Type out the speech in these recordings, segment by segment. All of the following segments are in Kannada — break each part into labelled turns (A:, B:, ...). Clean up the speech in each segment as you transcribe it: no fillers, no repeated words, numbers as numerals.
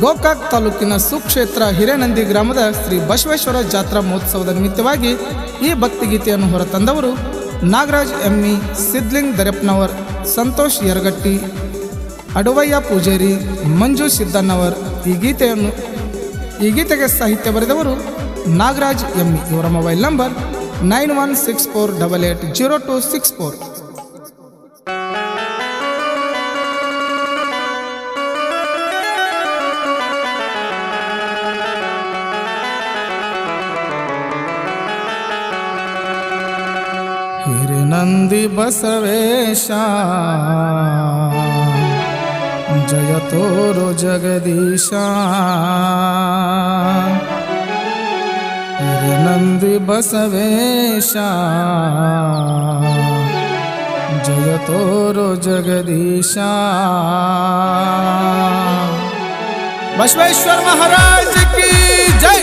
A: ಗೋಕಾಕ್ ತಾಲೂಕಿನ ಸುಕ್ಷೇತ್ರ ಹಿರೇನಂದಿ ಗ್ರಾಮದ ಶ್ರೀ ಬಸವೇಶ್ವರ ಜಾತ್ರಾ ಮಹೋತ್ಸವದ ನಿಮಿತ್ತವಾಗಿ ಈ ಭಕ್ತಿಗೀತೆಯನ್ನು ಹೊರತಂದವರು ನಾಗರಾಜ್ ಎಮ್ಮಿ, ಸಿದ್ಲಿಂಗ್ ದರೆಪ್ಪನವರ್, ಸಂತೋಷ್ ಯರಗಟ್ಟಿ, ಅಡವಯ್ಯ ಪೂಜೇರಿ, ಮಂಜು ಸಿದ್ದಣ್ಣವರ್. ಈ ಗೀತೆಗೆ ಸಾಹಿತ್ಯ ಬರೆದವರು ನಾಗರಾಜ್ ಎಮ್ಮಿ. ಇವರ ಮೊಬೈಲ್ ನಂಬರ್ 9164880264. ಹಿರೇನಂದಿ ಬಸವೇಶ ಜಯ ತೋರು ಜಗದೀಶ. ಹಿರೇನಂದಿ ಬಸವೇಶ ಜಯ ತೋರು ಜಗದೀಶ. ಬಸವೇಶ್ವರ ಮಹಾರಾಜ್ ಕಿ ಜೈ.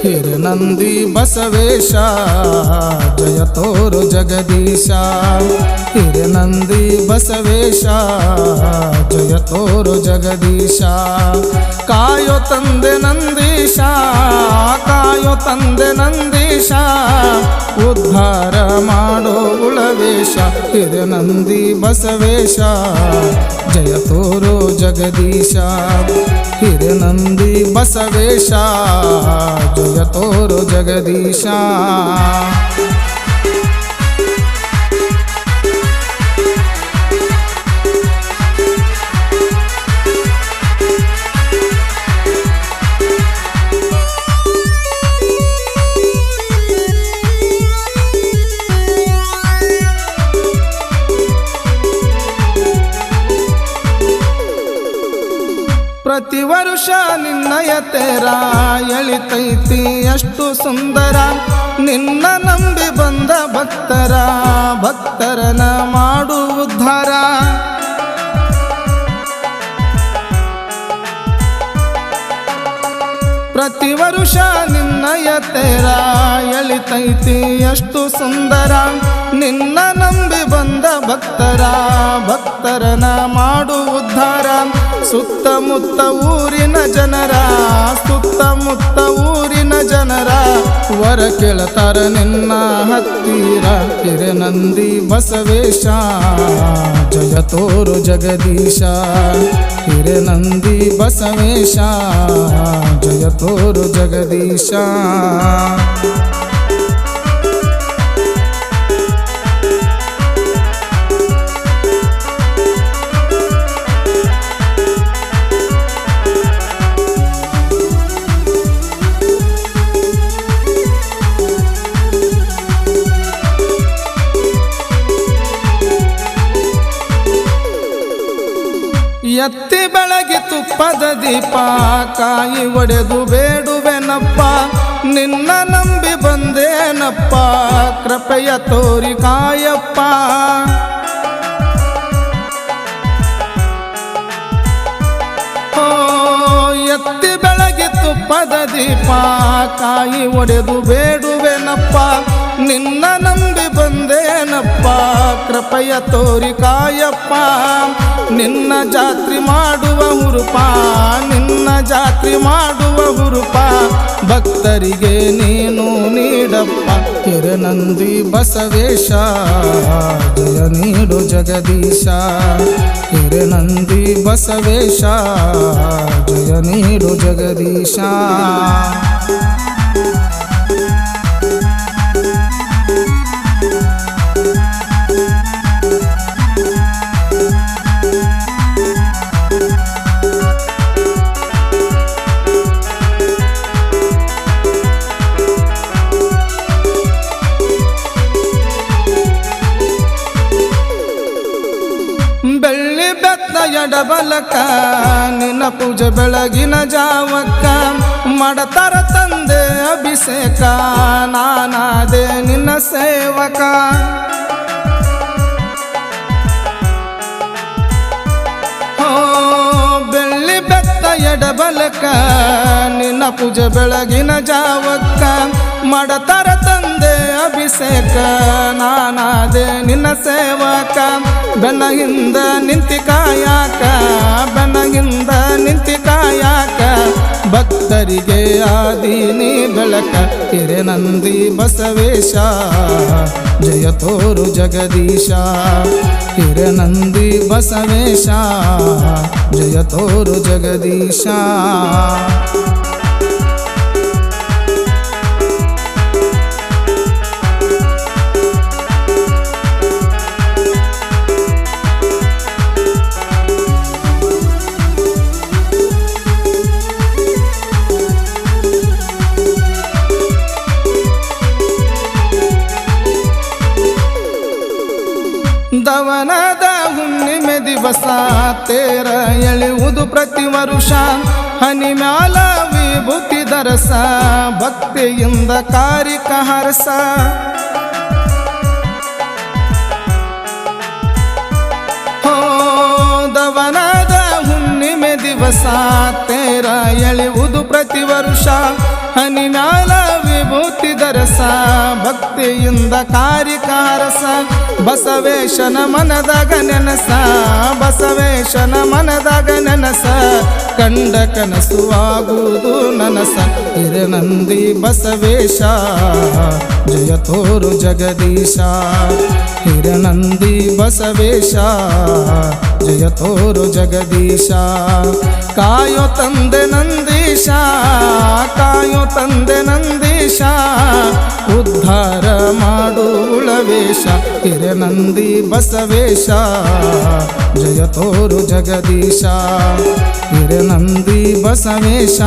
A: ಹಿರೇನಂದಿ ಬಸವೇಶ ಜಯ ತೋರು ಜಗದೀಶ. ಹಿರೇನಂದಿ ಬಸವೇಶ ಜಯ ತೋರು ಜಗದೀಶ. ಕಾಯೋ ತಂದೆ ನಂದೀಶ, ಕಾಯೋ ತಂದೆ ನಂದೀಶ, ಉದ್ಧಾರ ಮಾಡೋ ಉಳವೇಶ. ಹಿರೇನಂದಿ ಬಸವೇಶ ಜಯ ತೋರು ಜಗದೀಶ. ಹಿರೇನಂದಿ ಬಸವೇಶ ಜಯ ತೋರು ಜಗದೀಶ. ಪ್ರತಿ ವರುಷ ನಿನ್ನಯ ತೇರ ಎಳಿತೈತಿ ಎಷ್ಟು ಸುಂದರ. ನಿನ್ನ ನಂಬಿ ಬಂದ ಭಕ್ತರನ ಮಾಡು ಉದ್ಧಾರ. ಪ್ರತಿ ವರುಷ ನಿನ್ನಯ ತೇರ ಎಳಿತೈತಿ ಎಷ್ಟು ಸುಂದರ. ನಿನ್ನ ನಂಬಿ ಬಂದ ಭಕ್ತರನ ಮಾಡು ಉದ್ಧಾರ. ಸುತ್ತಮುತ್ತ ಊರಿನ ಜನರ, ಸುತ್ತಮುತ್ತ ಊರಿನ ಜನರ ವರ ಕೇಳ್ತಾರ ನಿನ್ನ ಹತ್ತಿರ. ಹಿರೇನಂದಿ ಬಸವೇಶ ಜಯ ತೋರು ಜಗದೀಶ. ಹಿರೇನಂದಿ ಬಸವೇಶ ಜಯ ತೋರು ಜಗದೀಶ. ಎತ್ತಿ ಬೆಳಗಿ ತುಪ್ಪದ ದೀಪ ಕಾಯಿ ಒಡೆದು ಬೇಡುವೆನಪ್ಪ. ನಿನ್ನ ನಂಬಿ ಬಂದೇನಪ್ಪ, ಕೃಪೆಯ ತೋರಿ ಕಾಯಪ್ಪ. ಓ ಎತ್ತಿ ಬೆಳಗಿ ತುಪ್ಪದ ದೀಪ ಕಾಯಿ ಒಡೆದು ಬೇಡುವೆನಪ್ಪ. ನಿನ್ನ ನಂಬಿ ಬಂದೇನಪ್ಪ, ಕೃಪೆಯ ತೋರಿ ಕಾಯಪ್ಪ. ನಿನ್ನ ಜಾತ್ರೆ ಮಾಡುವ ಹುರುಪ, ನಿನ್ನ ಜಾತ್ರೆ ಮಾಡುವ ಹುರುಪ, ಭಕ್ತರಿಗೆ ನೀನು ನೀಡಪ್ಪ. ಹಿರೇನಂದಿ ಬಸವೇಶ ಜಯ ನೀಡು ಜಗದೀಶ. ಹಿರೇನಂದಿ ಬಸವೇಶ ಜಯ ನೀಡು ಜಗದೀಶ. ಬೆಳ್ಳಿ ಬೆತ್ತ ಎಡಬಲಕ ನಿನ್ನ ಪೂಜೆ ಬೆಳಗಿನ ಜಾವಕ್ಕ. ಮಾಡತಾರ ತಂದೆ ಅಭಿಷೇಕ, ನಾನಾದೆ ನಿನ್ನ ಸೇವಕ. ಎಡಬಲಕ ನಿನ್ನ ಪೂಜೆ ಬೆಳಗಿನ ಜಾವಕ್ಕ ಮಾಡತಾರ ತಂದೆ ಅಭಿಷೇಕ ನಾನಾದೆ ನಿನ್ನ ಸೇವಕ ಬೆನ್ನ ಹಿಂದ ನಿಂತಿ ಕಾಯಾಕ ಬೆನ್ನ ಹಿಂದ ನಿಂತಿ ಕಾಯಾಕ ಭಕ್ತರಿಗೆ ಆದೀನಿ ಬೆಳಕ ಹಿರೇನಂದಿ ಬಸವೇಶ ಜಯ ತೋರು ಜಗದೀಶ ಹಿರೇನಂದಿ ಬಸವೇಶ ಜಯ ತೋರು ಜಗದೀಶ ದವನದ ಹುಣ್ಣಿಮೆ ದಿವಸ ತೇರ ಎಳೆಯುವುದು ಪ್ರತಿ ವರುಷ ಹನಿ ಮ್ಯಾಲ ವಿಭೂತಿ ದರಸ ಭಕ್ತಿಯಿಂದ ಕಾರಿಕ ಹರಸ ಹೋ ದವನದ ಹುಣ್ಣಿಮೆ ದಿವಸ ತೇರ ಎಳೆಯುವುದು ಪ್ರತಿ ವರುಷ ಹನಿ ಮ್ಯಾಲ ವಿಭೂತಿ ದರಸ ಭಕ್ತಿಯಿಂದ ಕಾರಿಕ ಹರಸ ಬಸವೇಶನ ಮನದಾಗ ನೆನಸ ಬಸವೇಶನ ಮನದಾಗ ನೆನಸ ಕಂಡ ಕನಸು ಆಗುವುದು ನನಸ ಹಿರೇನಂದಿ ಬಸವೇಶ ಜಯ ತೋರು ಜಗದೀಶ ಹಿರೇನಂದಿ ಬಸವೇಶ ಜಯ ತೋರು ಜಗದೀಶ ಕಾಯೋ ತಂದೆ ನಂದೀಶ ಕಾಯೋ ತಂದೆ ನಂದೀಶ ಉದ್ಧಾರ ಮಾಡು ಉಳವೇಶ ಹಿರೇನಂದಿ ಬಸವೇಶ ಜಯ ತೋರು ಜಗದೀಶ ಹಿರೇನಂದಿ ಬಸವೇಶ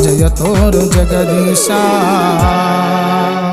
A: ಜಯ ತೋರು ಜಗದೀಶ